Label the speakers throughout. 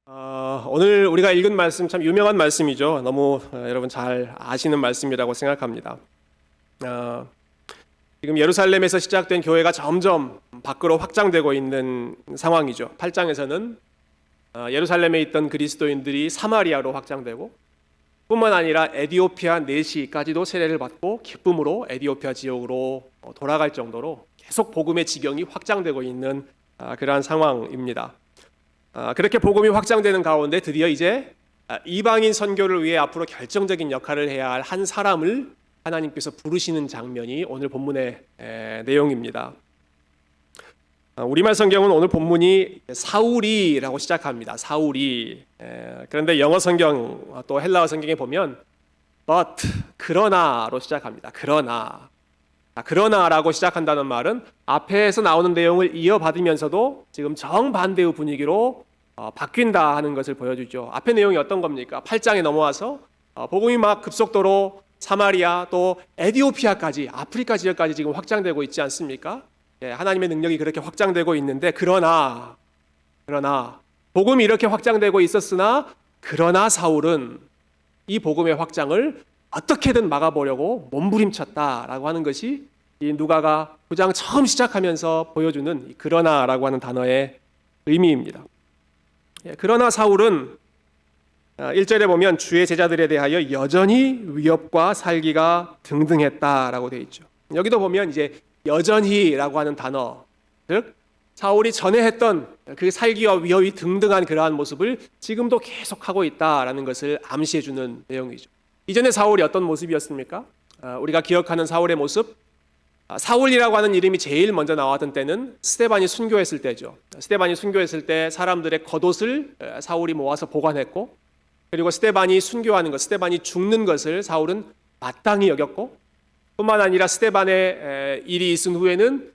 Speaker 1: 오늘 우리가 읽은 말씀 참 유명한 말씀이죠. 너무 여러분 잘 아시는 말씀이라고 생각합니다. 지금 예루살렘에서 시작된 교회가 점점 밖으로 확장되고 있는 상황이죠. 8장에서는 예루살렘에 있던 그리스도인들이 사마리아로 확장되고 뿐만 아니라 에디오피아 내시까지도 세례를 받고 기쁨으로 에디오피아 지역으로 돌아갈 정도로 계속 복음의 지경이 확장되고 있는 그러한 상황입니다. 그렇게 복음이 확장되는 가운데 드디어 이제 이방인 선교를 위해 앞으로 결정적인 역할을 해야 할 한 사람을 하나님께서 부르시는 장면이 오늘 본문의 내용입니다. 우리말 성경은 오늘 본문이 사울이라고 시작합니다. 사울이. 그런데 영어 성경 또 헬라어 성경에 보면 but 그러나로 시작합니다. 그러나라고 시작한다는 말은 앞에서 나오는 내용을 이어받으면서도 지금 정반대의 분위기로 바뀐다 하는 것을 보여주죠. 앞의 내용이 어떤 겁니까? 8장에 넘어와서 복음이 막 급속도로 사마리아 또 에디오피아까지 아프리카 지역까지 지금 확장되고 있지 않습니까? 하나님의 능력이 그렇게 확장되고 있는데 그러나 복음이 이렇게 확장되고 있었으나 그러나 사울은 이 복음의 확장을 어떻게든 막아보려고 몸부림쳤다라고 하는 것이 이 누가가 9장 처음 시작하면서 보여주는 그러나라고 하는 단어의 의미입니다. 그러나 사울은 1절에 보면 주의 제자들에 대하여 여전히 위협과 살기가 등등했다라고 되어 있죠. 여기도 보면 이제 여전히라고 하는 단어, 즉 사울이 전에 했던 그 살기와 위협이 등등한 그러한 모습을 지금도 계속하고 있다라는 것을 암시해 주는 내용이죠. 이전에 사울이 어떤 모습이었습니까? 우리가 기억하는 사울의 모습, 사울이라고 하는 이름이 제일 먼저 나왔던 때는 스데반이 순교했을 때죠. 스데반이 순교했을 때 사람들의 겉옷을 사울이 모아서 보관했고, 그리고 스데반이 순교하는 것, 스데반이 죽는 것을 사울은 마땅히 여겼고, 뿐만 아니라 스데반의 일이 있은 후에는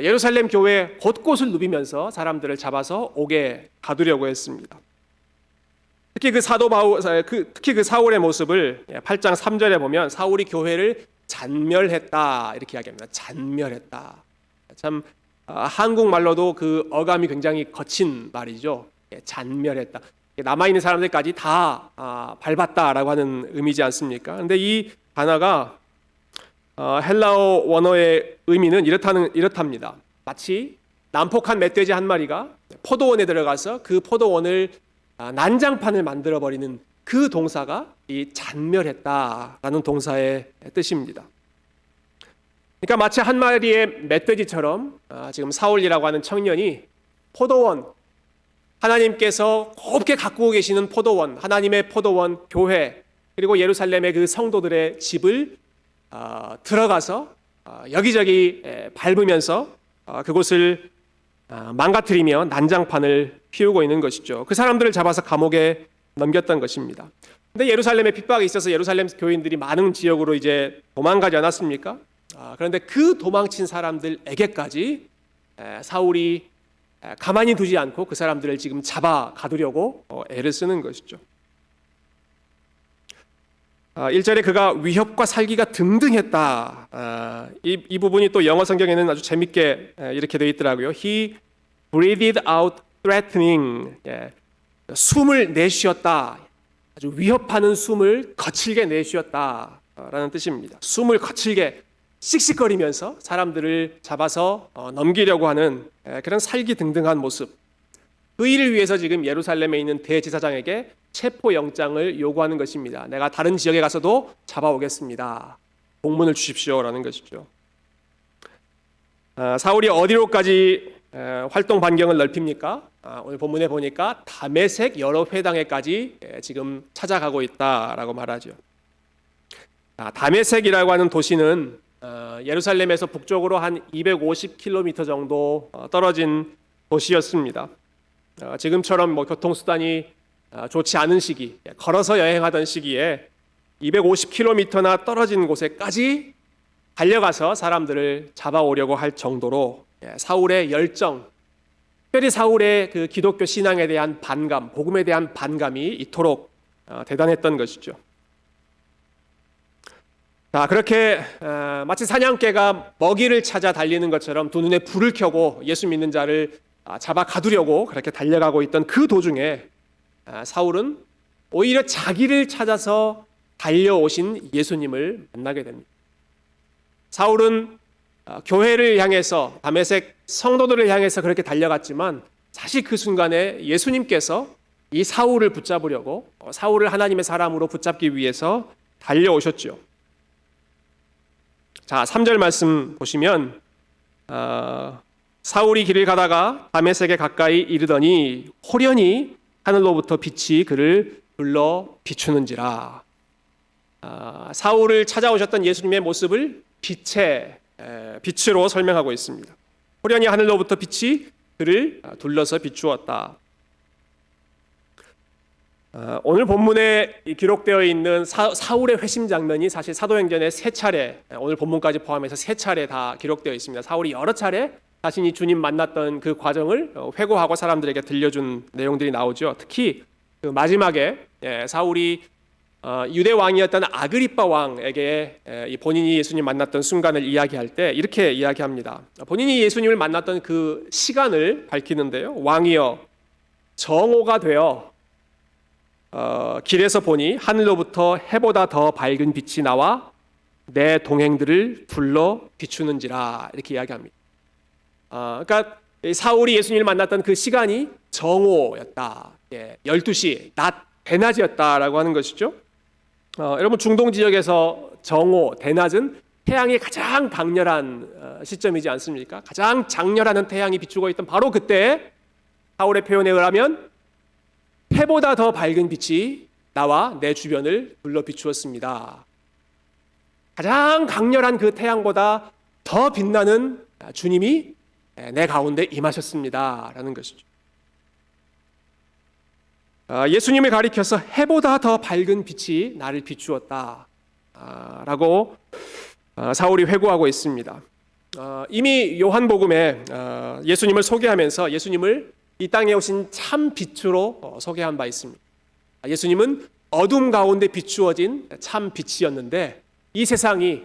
Speaker 1: 예루살렘 교회 곳곳을 누비면서 사람들을 잡아서 옥에 가두려고 했습니다. 특히 그 사울의 모습을 8장 3절에 보면 사울이 교회를 잔멸했다 이렇게 이야기합니다. 잔멸했다. 참 한국말로도 그 어감이 굉장히 거친 말이죠. 잔멸했다. 남아있는 사람들까지 다 밟았다라고 하는 의미지 않습니까? 그런데 이 단어가 헬라어 원어의 의미는 이렇답니다. 마치 난폭한 멧돼지 한 마리가 포도원에 들어가서 그 포도원을 난장판을 만들어버리는 그 동사가 이 잔멸했다라는 동사의 뜻입니다. 그러니까 마치 한 마리의 멧돼지처럼 지금 사울이라고 하는 청년이 포도원, 하나님께서 곱게 가꾸고 계시는 포도원, 하나님의 포도원, 교회, 그리고 예루살렘의 그 성도들의 집을 들어가서 여기저기 밟으면서 그곳을 망가뜨리며 난장판을 피우고 있는 것이죠. 그 사람들을 잡아서 감옥에 넘겼던 것입니다. 근데 예루살렘에 핍박이 있어서 예루살렘 교인들이 많은 지역으로 이제 도망가지 않았습니까? 그런데 그 도망친 사람들에게까지 사울이 가만히 두지 않고 그 사람들을 지금 잡아 가두려고 애를 쓰는 것이죠. 1절에 그가 위협과 살기가 등등했다. 이 부분이 또 영어 성경에는 아주 재밌게 이렇게 되어 있더라고요. He breathed out threatening. 숨을 내쉬었다. 아주 위협하는 숨을 거칠게 내쉬었다라는 뜻입니다. 숨을 거칠게 씩씩거리면서 사람들을 잡아서 넘기려고 하는 그런 살기등등한 모습. 그 일을 위해서 지금 예루살렘에 있는 대제사장에게 체포영장을 요구하는 것입니다. 내가 다른 지역에 가서도 잡아오겠습니다. 공문을 주십시오라는 것이죠. 사울이 어디로까지 활동 반경을 넓힙니까? 오늘 본문에 보니까 다메섹 여러 회당에까지 지금 찾아가고 있다라고 말하죠. 다메섹이라고 하는 도시는 예루살렘에서 북쪽으로 한 250km 정도 떨어진 도시였습니다. 지금처럼 교통수단이 좋지 않은 시기, 걸어서 여행하던 시기에 250km나 떨어진 곳에까지 달려가서 사람들을 잡아오려고 할 정도로 사울의 열정, 특별히 사울의 그 기독교 신앙에 대한 반감, 복음에 대한 반감이 이토록 대단했던 것이죠. 그렇게 마치 사냥개가 먹이를 찾아 달리는 것처럼 두 눈에 불을 켜고 예수 믿는 자를 잡아 가두려고 그렇게 달려가고 있던 그 도중에 사울은 오히려 자기를 찾아서 달려오신 예수님을 만나게 됩니다. 사울은 교회를 향해서, 다메섹 성도들을 향해서 그렇게 달려갔지만 사실 그 순간에 예수님께서 이 사울을 붙잡으려고, 사울을 하나님의 사람으로 붙잡기 위해서 달려오셨죠. 자, 3절 말씀 보시면 사울이 길을 가다가 다메섹에 가까이 이르더니 호련히 하늘로부터 빛이 그를 불러 비추는지라. 사울을 찾아오셨던 예수님의 모습을 빛으로 설명하고 있습니다. 호련히 하늘로부터 빛이 그를 둘러서 비추었다. 오늘 본문에 기록되어 있는 사울의 회심 장면이 사실 사도행전에 3차례, 오늘 본문까지 포함해서 3차례 다 기록되어 있습니다. 사울이 여러 차례 자신이 주님 만났던 그 과정을 회고하고 사람들에게 들려준 내용들이 나오죠. 특히 그 마지막에 사울이 유대 왕이었던 아그리빠 왕에게 본인이 예수님 만났던 순간을 이야기할 때 이렇게 이야기합니다. 본인이 예수님을 만났던 그 시간을 밝히는데요. 왕이여, 정오가 되어 길에서 보니 하늘로부터 해보다 더 밝은 빛이 나와 내 동행들을 불러 비추는지라, 이렇게 이야기합니다. 그러니까 사울이 예수님을 만났던 그 시간이 정오였다. 12시, 대낮이었다라고 하는 것이죠. 여러분, 중동 지역에서 정오, 대낮은 태양이 가장 강렬한 시점이지 않습니까? 가장 장렬하는 태양이 비추고 있던 바로 그때 사울의 표현에 의하면 해보다 더 밝은 빛이 나와 내 주변을 불러 비추었습니다. 가장 강렬한 그 태양보다 더 빛나는 주님이 내 가운데 임하셨습니다 라는 것이죠. 예수님을 가리켜서 해보다 더 밝은 빛이 나를 비추었다 라고 사울이 회고하고 있습니다. 이미 요한복음에 예수님을 소개하면서 예수님을 이 땅에 오신 참 빛으로 소개한 바 있습니다. 예수님은 어둠 가운데 비추어진 참 빛이었는데 이 세상이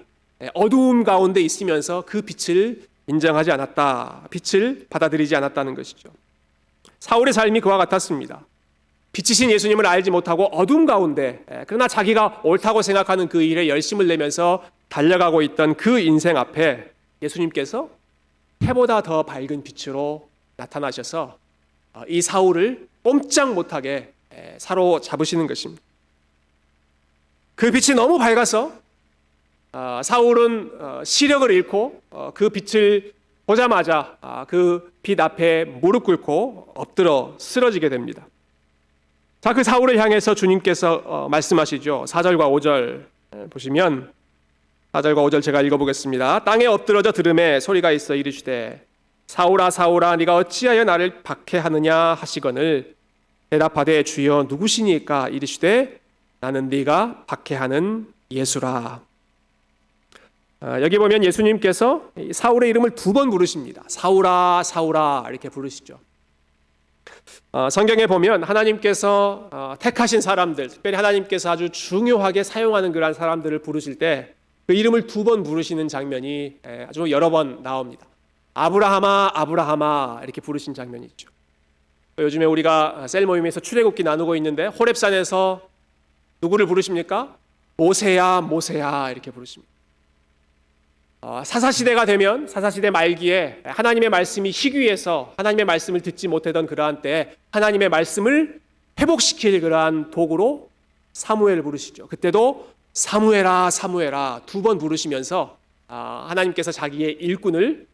Speaker 1: 어두움 가운데 있으면서 그 빛을 인정하지 않았다, 빛을 받아들이지 않았다는 것이죠. 사울의 삶이 그와 같았습니다. 빛이신 예수님을 알지 못하고 어둠 가운데, 그러나 자기가 옳다고 생각하는 그 일에 열심을 내면서 달려가고 있던 그 인생 앞에 예수님께서 해보다 더 밝은 빛으로 나타나셔서 이 사울을 꼼짝 못하게 사로잡으시는 것입니다. 그 빛이 너무 밝아서 사울은 시력을 잃고 그 빛을 보자마자 그 빛 앞에 무릎 꿇고 엎드려 쓰러지게 됩니다. 자, 그 사울을 향해서 주님께서 말씀하시죠. 4절과 5절 보시면, 4절과 5절 제가 읽어보겠습니다. 땅에 엎드러져 들음에 소리가 있어 이르시되 사울아 사울아 네가 어찌하여 나를 박해하느냐 하시거늘 대답하되 주여 누구시니까 이르시되 나는 네가 박해하는 예수라. 여기 보면 예수님께서 사울의 이름을 2번 부르십니다. 사울아 사울아 이렇게 부르시죠. 성경에 보면 하나님께서 택하신 사람들, 특별히 하나님께서 아주 중요하게 사용하는 그런 사람들을 부르실 때 그 이름을 2번 부르시는 장면이 아주 여러 번 나옵니다. 아브라함아 아브라함아 이렇게 부르신 장면이 있죠. 요즘에 우리가 셀 모임에서 출애굽기 나누고 있는데 호렙산에서 누구를 부르십니까? 모세야 모세야 이렇게 부르십니다. 사사시대가 되면, 사사시대 말기에 하나님의 말씀이 희귀해서 하나님의 말씀을 듣지 못하던 그러한 때 하나님의 말씀을 회복시킬 그러한 도구로 사무엘을 부르시죠. 그때도 사무엘아 사무엘아 2번 부르시면서 하나님께서 자기의 일꾼을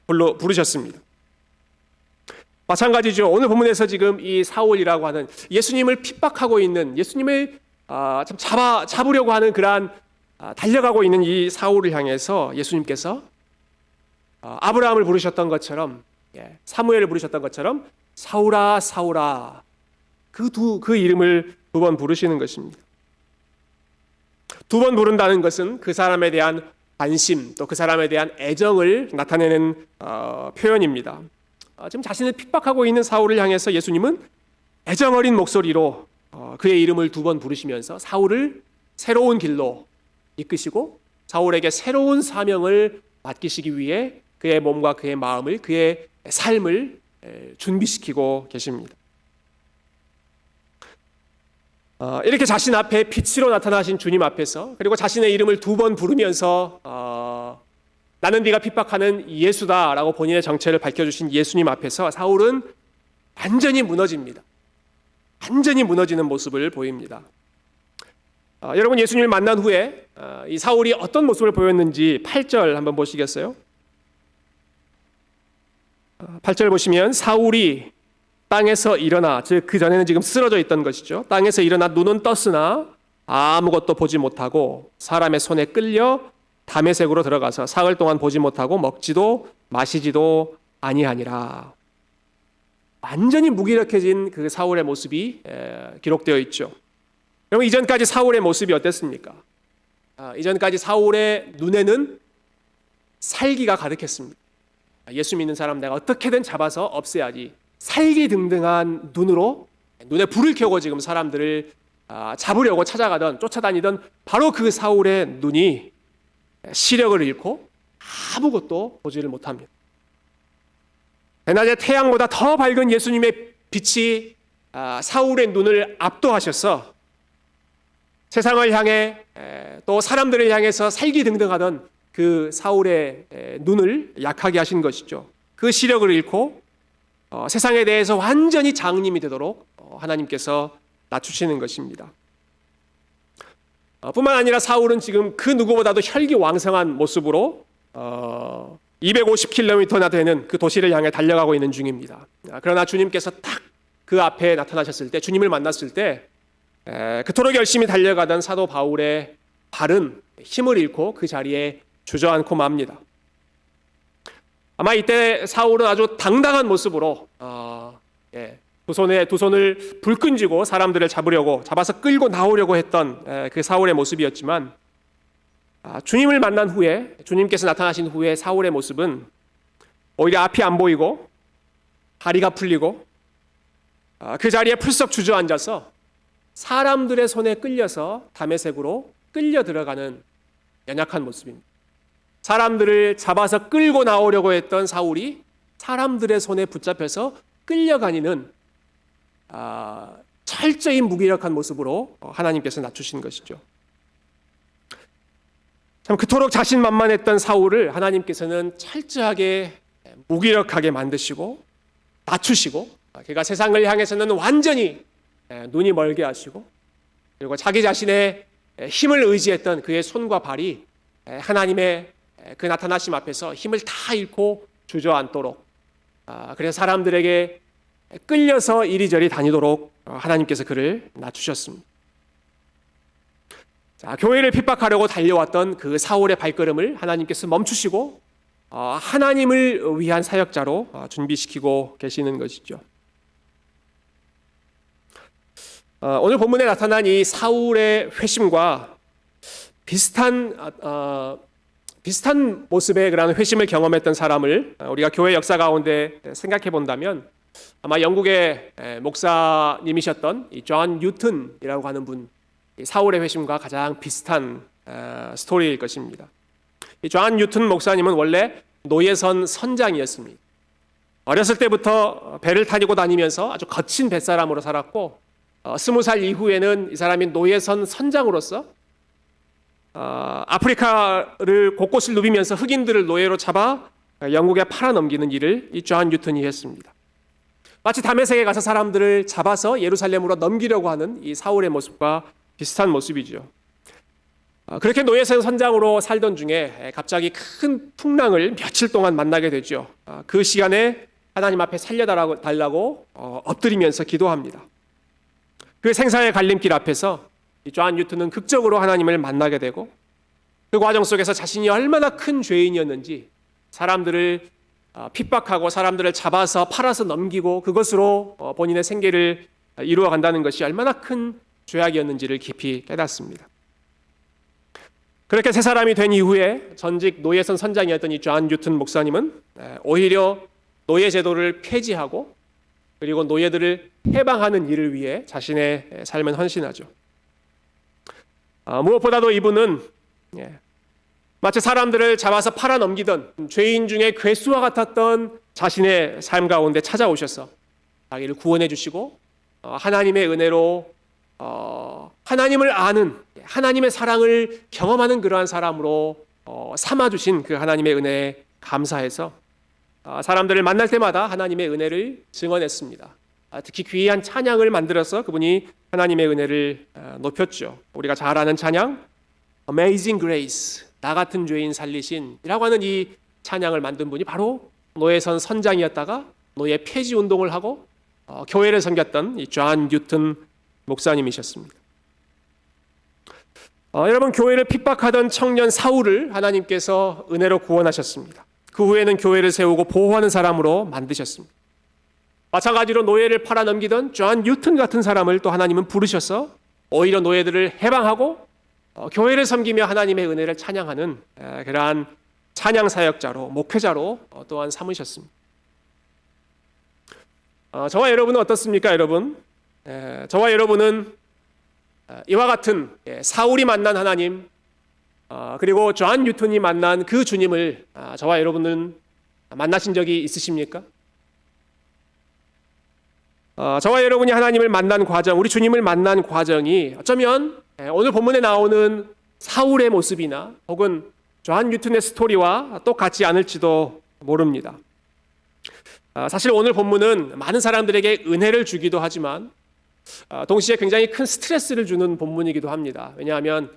Speaker 1: 부르셨습니다. 마찬가지죠. 오늘 본문에서 지금 이 사울이라고 하는 예수님을 핍박하고 있는, 예수님을 참 잡으려고 하는 그러한 달려가고 있는 이 사울을 향해서 예수님께서 아브라함을 부르셨던 것처럼, 사무엘을 부르셨던 것처럼 사울아 사울아 그 이름을 2번 부르시는 것입니다. 2번 부른다는 것은 그 사람에 대한 관심, 또 그 사람에 대한 애정을 나타내는 표현입니다. 지금 자신을 핍박하고 있는 사울을 향해서 예수님은 애정 어린 목소리로 그의 이름을 2번 부르시면서 사울을 새로운 길로 이끄시고 사울에게 새로운 사명을 맡기시기 위해 그의 몸과 그의 마음을, 그의 삶을 준비시키고 계십니다. 이렇게 자신 앞에 빛으로 나타나신 주님 앞에서, 그리고 자신의 이름을 2번 부르면서 나는 네가 핍박하는 예수다라고 본인의 정체를 밝혀주신 예수님 앞에서 사울은 완전히 무너집니다. 완전히 무너지는 모습을 보입니다. 여러분, 예수님을 만난 후에 이 사울이 어떤 모습을 보였는지 8절 한번 보시겠어요? 8절 보시면 사울이 땅에서 일어나, 즉 그 전에는 지금 쓰러져 있던 것이죠. 땅에서 일어나 눈은 떴으나 아무것도 보지 못하고 사람의 손에 끌려 다메섹으로 들어가서 사흘 동안 보지 못하고 먹지도 마시지도 아니하니라. 완전히 무기력해진 그 사울의 모습이 기록되어 있죠. 여러분, 이전까지 사울의 모습이 어땠습니까? 이전까지 사울의 눈에는 살기가 가득했습니다. 예수 믿는 사람 내가 어떻게든 잡아서 없애야지. 살기등등한 눈으로 눈에 불을 켜고 지금 사람들을 잡으려고 찾아가던, 쫓아다니던 바로 그 사울의 눈이 시력을 잃고 아무것도 보지를 못합니다. 대낮에 태양보다 더 밝은 예수님의 빛이 사울의 눈을 압도하셔서 세상을 향해 또 사람들을 향해서 살기등등하던 그 사울의 눈을 약하게 하신 것이죠. 그 시력을 잃고 세상에 대해서 완전히 장님이 되도록 하나님께서 낮추시는 것입니다. 뿐만 아니라 사울은 지금 그 누구보다도 혈기왕성한 모습으로 250km나 되는 그 도시를 향해 달려가고 있는 중입니다. 그러나 주님께서 딱 그 앞에 나타나셨을 때, 주님을 만났을 때 그토록 열심히 달려가던 사도 바울의 발은 힘을 잃고 그 자리에 주저앉고 맙니다. 아마 이때 사울은 아주 당당한 모습으로 두 손을 불끈 쥐고 사람들을 잡아서 끌고 나오려고 했던 그 사울의 모습이었지만, 주님을 만난 후에, 주님께서 나타나신 후에 사울의 모습은 오히려 앞이 안 보이고 다리가 풀리고 그 자리에 풀썩 주저앉아서 사람들의 손에 끌려서 다메섹으로 끌려 들어가는 연약한 모습입니다. 사람들을 잡아서 끌고 나오려고 했던 사울이 사람들의 손에 붙잡혀서 끌려가니는 철저히 무기력한 모습으로 하나님께서 낮추신 것이죠. 참 그토록 자신만만했던 사울을 하나님께서는 철저하게 무기력하게 만드시고 낮추시고, 그가 세상을 향해서는 완전히 눈이 멀게 하시고, 그리고 자기 자신의 힘을 의지했던 그의 손과 발이 하나님의 그 나타나심 앞에서 힘을 다 잃고 주저앉도록, 그래서 사람들에게 끌려서 이리저리 다니도록 하나님께서 그를 낮추셨습니다. 자, 교회를 핍박하려고 달려왔던 그 사울의 발걸음을 하나님께서 멈추시고 하나님을 위한 사역자로 준비시키고 계시는 것이죠. 오늘 본문에 나타난 이 사울의 회심과 비슷한 모습의 그런 회심을 경험했던 사람을 우리가 교회 역사 가운데 생각해 본다면, 아마 영국의 목사님이셨던 이 존 뉴턴이라고 하는 분, 사울의 회심과 가장 비슷한 스토리일 것입니다. 이 존 뉴턴 목사님은 원래 노예선 선장이었습니다. 어렸을 때부터 배를 타고 다니면서 아주 거친 뱃사람으로 살았고, 20살 이후에는 이 사람이 노예선 선장으로서 아프리카를 곳곳을 누비면서 흑인들을 노예로 잡아 영국에 팔아넘기는 일을 이 존 뉴턴이 했습니다. 마치 다메섹에 가서 사람들을 잡아서 예루살렘으로 넘기려고 하는 이 사울의 모습과 비슷한 모습이죠. 그렇게 노예선 선장으로 살던 중에 갑자기 큰 풍랑을 며칠 동안 만나게 되죠. 그 시간에 하나님 앞에 살려달라고 엎드리면서 기도합니다. 그 생사의 갈림길 앞에서 이 존 뉴턴은 극적으로 하나님을 만나게 되고, 그 과정 속에서 자신이 얼마나 큰 죄인이었는지, 사람들을 핍박하고 사람들을 잡아서 팔아서 넘기고 그것으로 본인의 생계를 이루어간다는 것이 얼마나 큰 죄악이었는지를 깊이 깨닫습니다. 그렇게 새 사람이 된 이후에 전직 노예선 선장이었던 이 존 뉴턴 목사님은 오히려 노예 제도를 폐지하고, 그리고 노예들을 해방하는 일을 위해 자신의 삶을 헌신하죠. 무엇보다도 이분은 마치 사람들을 잡아서 팔아넘기던 죄인 중에 괴수와 같았던 자신의 삶 가운데 찾아오셔서 자기를 구원해 주시고, 하나님의 은혜로 하나님을 아는, 하나님의 사랑을 경험하는 그러한 사람으로 삼아주신 그 하나님의 은혜에 감사해서 사람들을 만날 때마다 하나님의 은혜를 증언했습니다. 특히 귀한 찬양을 만들어서 그분이 하나님의 은혜를 높였죠. 우리가 잘 아는 찬양 Amazing Grace, 나 같은 죄인 살리신 이라고 하는 이 찬양을 만든 분이 바로 노예선 선장이었다가 노예 폐지 운동을 하고 교회를 섬겼던 이 존 뉴턴 목사님이셨습니다. 여러분, 교회를 핍박하던 청년 사울을 하나님께서 은혜로 구원하셨습니다. 그 후에는 교회를 세우고 보호하는 사람으로 만드셨습니다. 마찬가지로 노예를 팔아넘기던 존 뉴턴 같은 사람을 또 하나님은 부르셔서 오히려 노예들을 해방하고 교회를 섬기며 하나님의 은혜를 찬양하는 그러한 찬양 사역자로, 목회자로 또한 삼으셨습니다. 저와 여러분은 어떻습니까, 여러분? 저와 여러분은 이와 같은 사울이 만난 하나님, 그리고 존 뉴턴이 만난 그 주님을 저와 여러분은 만나신 적이 있으십니까? 저와 여러분이 하나님을 만난 과정, 우리 주님을 만난 과정이 어쩌면 오늘 본문에 나오는 사울의 모습이나 혹은 존 뉴턴의 스토리와 똑같지 않을지도 모릅니다. 사실 오늘 본문은 많은 사람들에게 은혜를 주기도 하지만 동시에 굉장히 큰 스트레스를 주는 본문이기도 합니다. 왜냐하면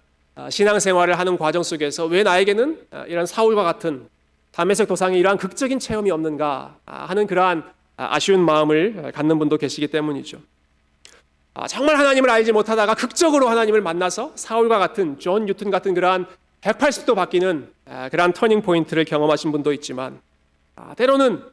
Speaker 1: 신앙생활을 하는 과정 속에서 왜 나에게는 이런 사울과 같은 다메섹 도상의 이러한 극적인 체험이 없는가 하는 그러한 아쉬운 마음을 갖는 분도 계시기 때문이죠. 정말 하나님을 알지 못하다가 극적으로 하나님을 만나서 사울과 같은 존 뉴턴 같은 그러한 180도 바뀌는 그러한 터닝 포인트를 경험하신 분도 있지만 때로는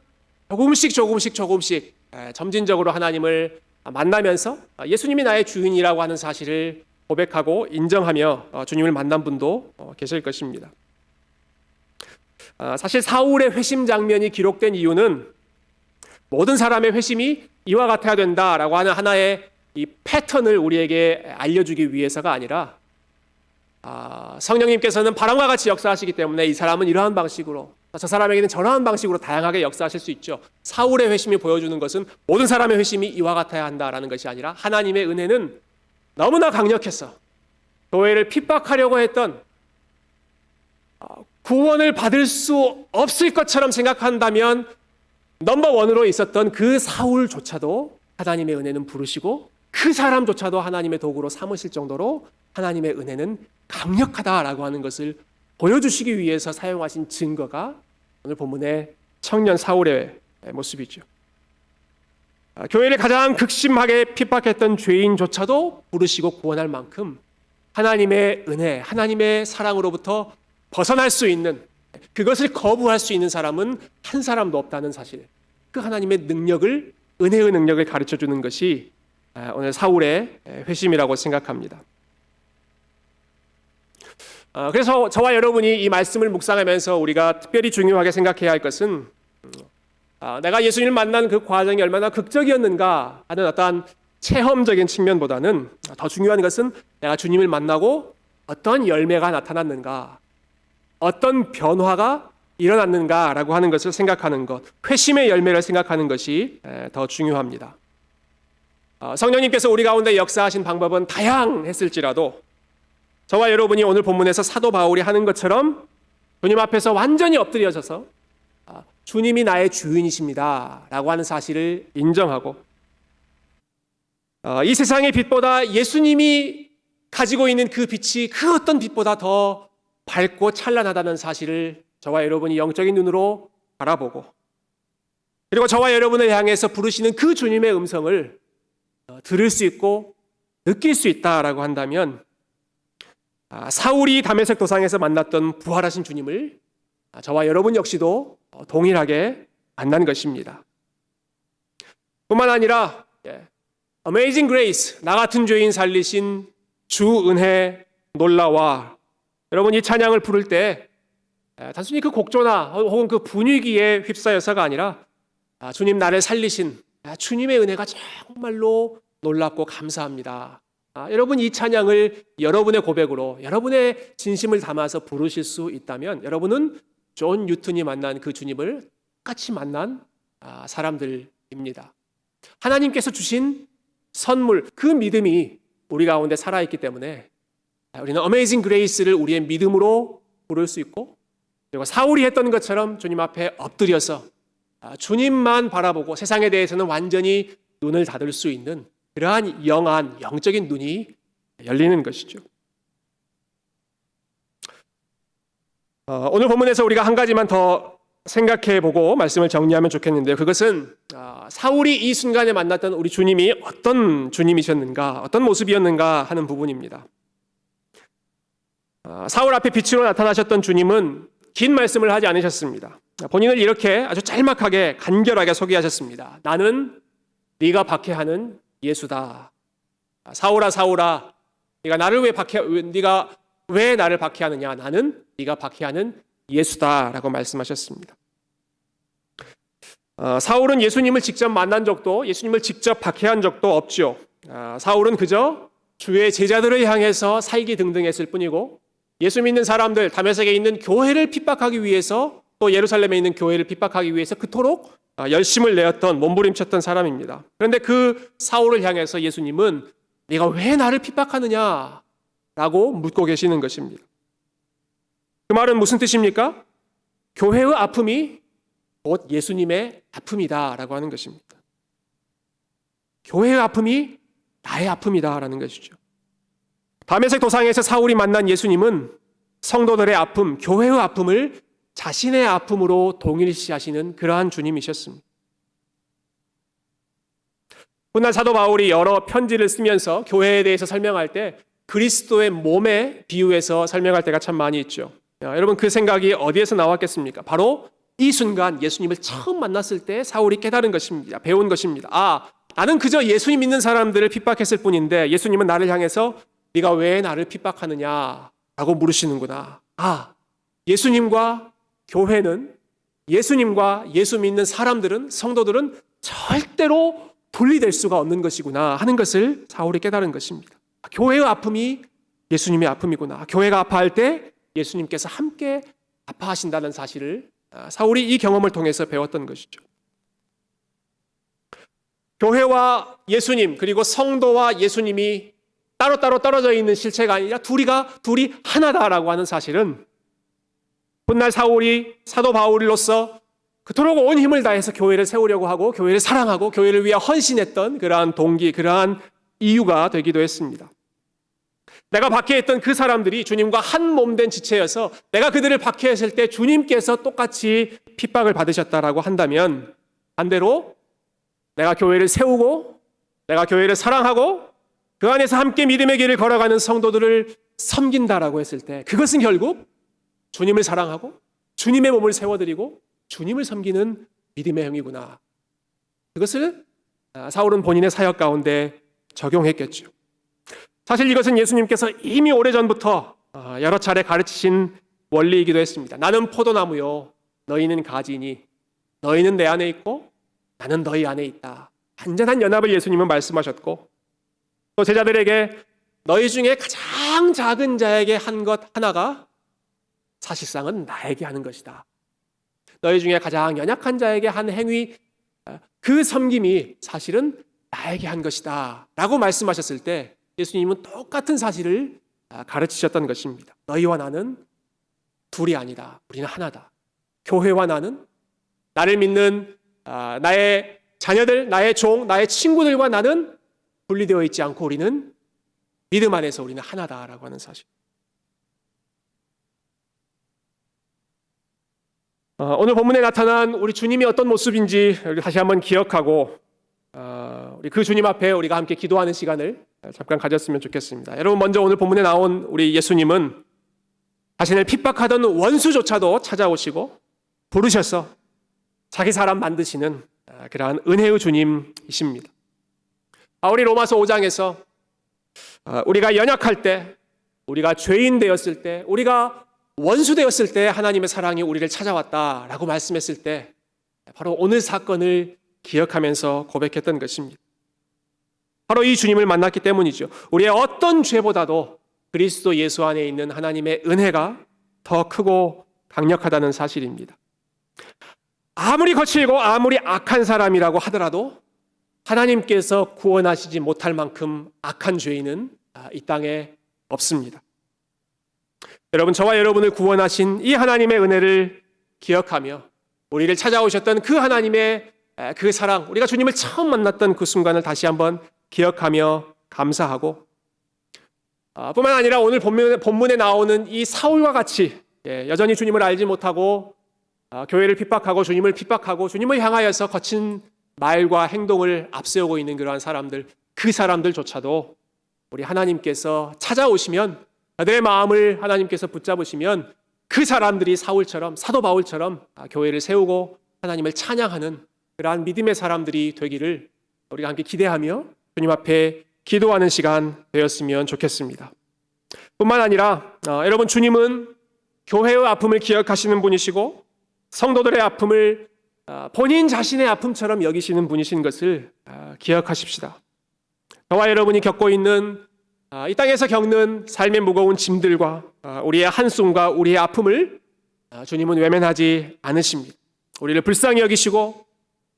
Speaker 1: 조금씩 점진적으로 하나님을 만나면서 예수님이 나의 주인이라고 하는 사실을 고백하고 인정하며 주님을 만난 분도 계실 것입니다. 사실 사울의 회심 장면이 기록된 이유는 모든 사람의 회심이 이와 같아야 된다라고 하는 하나의 이 패턴을 우리에게 알려주기 위해서가 아니라 성령님께서는 바람과 같이 역사하시기 때문에 이 사람은 이러한 방식으로, 저 사람에게는 저러한 방식으로 다양하게 역사하실 수 있죠. 사울의 회심이 보여주는 것은 모든 사람의 회심이 이와 같아야 한다라는 것이 아니라 하나님의 은혜는 너무나 강력해서 교회를 핍박하려고 했던, 구원을 받을 수 없을 것처럼 생각한다면 넘버원으로 있었던 그 사울조차도 하나님의 은혜는 부르시고 그 사람조차도 하나님의 도구로 삼으실 정도로 하나님의 은혜는 강력하다라고 하는 것을 보여주시기 위해서 사용하신 증거가 오늘 본문의 청년 사울의 모습이죠. 교회를 가장 극심하게 핍박했던 죄인조차도 부르시고 구원할 만큼 하나님의 은혜, 하나님의 사랑으로부터 벗어날 수 있는, 그것을 거부할 수 있는 사람은 한 사람도 없다는 사실, 그 하나님의 능력을, 은혜의 능력을 가르쳐주는 것이 오늘 사울의 회심이라고 생각합니다. 그래서 저와 여러분이 이 말씀을 묵상하면서 우리가 특별히 중요하게 생각해야 할 것은 내가 예수님을 만난 그 과정이 얼마나 극적이었는가 하는 어떠한 체험적인 측면보다는 더 중요한 것은 내가 주님을 만나고 어떤 열매가 나타났는가, 어떤 변화가 일어났는가라고 하는 것을 생각하는 것, 회심의 열매를 생각하는 것이 더 중요합니다. 성령님께서 우리 가운데 역사하신 방법은 다양했을지라도 저와 여러분이 오늘 본문에서 사도 바울이 하는 것처럼 주님 앞에서 완전히 엎드려져서 주님이 나의 주인이십니다 라고 하는 사실을 인정하고 이 세상의 빛보다 예수님이 가지고 있는 그 빛이 그 어떤 빛보다 더 밝고 찬란하다는 사실을 저와 여러분이 영적인 눈으로 바라보고, 그리고 저와 여러분을 향해서 부르시는 그 주님의 음성을 들을 수 있고 느낄 수 있다라고 한다면 사울이 다메섹 도상에서 만났던 부활하신 주님을 저와 여러분 역시도 동일하게 만난 것입니다. 뿐만 아니라 Amazing Grace, 나 같은 죄인 살리신 주 은혜 놀라와, 여러분 이 찬양을 부를 때 단순히 그 곡조나 혹은 그 분위기에 휩싸여서가 아니라 주님 나를 살리신 주님의 은혜가 정말로 놀랍고 감사합니다. 여러분 이 찬양을 여러분의 고백으로, 여러분의 진심을 담아서 부르실 수 있다면 여러분은 존 뉴턴이 만난 그 주님을 똑같이 만난 사람들입니다. 하나님께서 주신 선물, 그 믿음이 우리 가운데 살아있기 때문에 우리는 어메이징 그레이스를 우리의 믿음으로 부를 수 있고, 그리고 사울이 했던 것처럼 주님 앞에 엎드려서 주님만 바라보고 세상에 대해서는 완전히 눈을 닫을 수 있는 그러한 영한 영적인 눈이 열리는 것이죠. 오늘 본문에서 우리가 한 가지만 더 생각해보고 말씀을 정리하면 좋겠는데요. 그것은 사울이 이 순간에 만났던 우리 주님이 어떤 주님이셨는가, 어떤 모습이었는가 하는 부분입니다. 사울 앞에 빛으로 나타나셨던 주님은 긴 말씀을 하지 않으셨습니다. 본인을 이렇게 아주 짤막하게 간결하게 소개하셨습니다. 나는 네가 박해하는 예수다. 사울아 사울아, 네가 왜 나를 박해하느냐? 나는 네가 박해하는 예수다라고 말씀하셨습니다. 사울은 예수님을 직접 만난 적도, 예수님을 직접 박해한 적도 없죠. 사울은 그저 주의 제자들을 향해서 살기등등했을 뿐이고, 예수 믿는 사람들, 다메섹에 있는 교회를 핍박하기 위해서, 또 예루살렘에 있는 교회를 핍박하기 위해서 그토록 열심을 내었던, 몸부림쳤던 사람입니다. 그런데 그 사울을 향해서 예수님은 네가 왜 나를 핍박하느냐? 라고 묻고 계시는 것입니다. 그 말은 무슨 뜻입니까? 교회의 아픔이 곧 예수님의 아픔이다 라고 하는 것입니다. 교회의 아픔이 나의 아픔이다 라는 것이죠. 다메섹 도상에서 사울이 만난 예수님은 성도들의 아픔, 교회의 아픔을 자신의 아픔으로 동일시하시는 그러한 주님이셨습니다. 훗날 사도 바울이 여러 편지를 쓰면서 교회에 대해서 설명할 때 그리스도의 몸에 비유해서 설명할 때가 참 많이 있죠. 여러분, 그 생각이 어디에서 나왔겠습니까? 바로 이 순간 예수님을 처음 만났을 때 사울이 깨달은 것입니다. 배운 것입니다. 나는 그저 예수님 믿는 사람들을 핍박했을 뿐인데 예수님은 나를 향해서 네가 왜 나를 핍박하느냐 라고 물으시는구나. 예수님과 교회는, 예수님과 예수 믿는 사람들은, 성도들은 절대로 분리될 수가 없는 것이구나 하는 것을 사울이 깨달은 것입니다. 교회의 아픔이 예수님의 아픔이구나. 교회가 아파할 때 예수님께서 함께 아파하신다는 사실을 사울이 이 경험을 통해서 배웠던 것이죠. 교회와 예수님, 그리고 성도와 예수님이 따로따로 떨어져 있는 실체가 아니라 둘이 하나다라고 하는 사실은 훗날 사울이 사도 바울로서 그토록 온 힘을 다해서 교회를 세우려고 하고 교회를 사랑하고 교회를 위해 헌신했던 그러한 동기, 그러한 이유가 되기도 했습니다. 내가 박해했던 그 사람들이 주님과 한 몸 된 지체여서 내가 그들을 박해했을 때 주님께서 똑같이 핍박을 받으셨다라고 한다면, 반대로 내가 교회를 세우고 내가 교회를 사랑하고 그 안에서 함께 믿음의 길을 걸어가는 성도들을 섬긴다라고 했을 때 그것은 결국 주님을 사랑하고 주님의 몸을 세워드리고 주님을 섬기는 믿음의 행위구나. 그것을 사울은 본인의 사역 가운데 적용했겠죠. 사실 이것은 예수님께서 이미 오래전부터 여러 차례 가르치신 원리이기도 했습니다. 나는 포도나무요, 너희는 가지니 너희는 내 안에 있고 나는 너희 안에 있다. 완전한 연합을 예수님은 말씀하셨고, 또 제자들에게 너희 중에 가장 작은 자에게 한 것 하나가 사실상은 나에게 하는 것이다. 너희 중에 가장 연약한 자에게 한 행위, 그 섬김이 사실은 나에게 한 것이다 라고 말씀하셨을 때 예수님은 똑같은 사실을 가르치셨던 것입니다. 너희와 나는 둘이 아니다. 우리는 하나다. 교회와 나는, 나를 믿는 나의 자녀들, 나의 종, 나의 친구들과 나는 분리되어 있지 않고 우리는 믿음 안에서 우리는 하나다라고 하는 사실. 오늘 본문에 나타난 우리 주님이 어떤 모습인지 다시 한번 기억하고 우리 그 주님 앞에 우리가 함께 기도하는 시간을 잠깐 가졌으면 좋겠습니다. 여러분, 먼저 오늘 본문에 나온 우리 예수님은 자신을 핍박하던 원수조차도 찾아오시고 부르셔서 자기 사람 만드시는 그러한 은혜의 주님이십니다. 우리 로마서 5장에서 우리가 연약할 때, 우리가 죄인 되었을 때, 우리가 원수 되었을 때 하나님의 사랑이 우리를 찾아왔다라고 말씀했을 때 바로 오늘 사건을 기억하면서 고백했던 것입니다. 바로 이 주님을 만났기 때문이죠. 우리의 어떤 죄보다도 그리스도 예수 안에 있는 하나님의 은혜가 더 크고 강력하다는 사실입니다. 아무리 거칠고 아무리 악한 사람이라고 하더라도 하나님께서 구원하시지 못할 만큼 악한 죄인은 이 땅에 없습니다. 여러분, 저와 여러분을 구원하신 이 하나님의 은혜를 기억하며 우리를 찾아오셨던 그 하나님의 그 사랑, 우리가 주님을 처음 만났던 그 순간을 다시 한번 기억하며 감사하고, 뿐만 아니라 오늘 본문에 나오는 이 사울과 같이 여전히 주님을 알지 못하고 교회를 핍박하고 주님을 핍박하고 주님을 향하여서 거친 말과 행동을 앞세우고 있는 그러한 사람들, 그 사람들조차도 우리 하나님께서 찾아오시면, 내 마음을 하나님께서 붙잡으시면 그 사람들이 사울처럼, 사도 바울처럼 교회를 세우고 하나님을 찬양하는 그러한 믿음의 사람들이 되기를 우리가 함께 기대하며 주님 앞에 기도하는 시간 되었으면 좋겠습니다. 뿐만 아니라 여러분, 주님은 교회의 아픔을 기억하시는 분이시고 성도들의 아픔을 본인 자신의 아픔처럼 여기시는 분이신 것을 기억하십시다. 저와 여러분이 겪고 있는 이 땅에서 겪는 삶의 무거운 짐들과 우리의 한숨과 우리의 아픔을 주님은 외면하지 않으십니다. 우리를 불쌍히 여기시고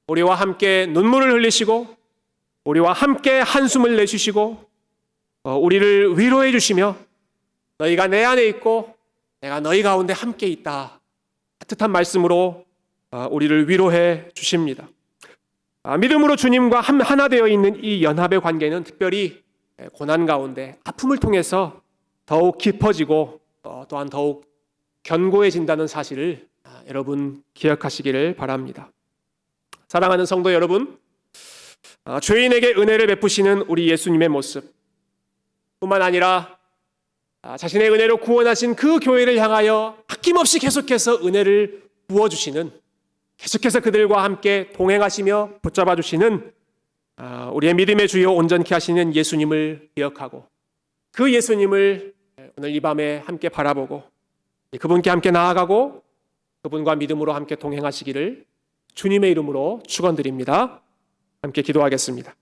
Speaker 1: 우리와 함께 눈물을 흘리시고 우리와 함께 한숨을 내쉬시고 우리를 위로해 주시며 너희가 내 안에 있고 내가 너희 가운데 함께 있다, 따뜻한 말씀으로 우리를 위로해 주십니다. 믿음으로 주님과 하나 되어 있는 이 연합의 관계는 특별히 고난 가운데 아픔을 통해서 더욱 깊어지고 또한 더욱 견고해진다는 사실을 여러분 기억하시기를 바랍니다. 사랑하는 성도 여러분, 죄인에게 은혜를 베푸시는 우리 예수님의 모습 뿐만 아니라 자신의 은혜로 구원하신 그 교회를 향하여 아낌없이 계속해서 은혜를 부어주시는, 계속해서 그들과 함께 동행하시며 붙잡아 주시는 우리의 믿음의 주요 온전케 하시는 예수님을 기억하고 그 예수님을 오늘 이 밤에 함께 바라보고 그분께 함께 나아가고 그분과 믿음으로 함께 동행하시기를 주님의 이름으로 축원드립니다. 함께 기도하겠습니다.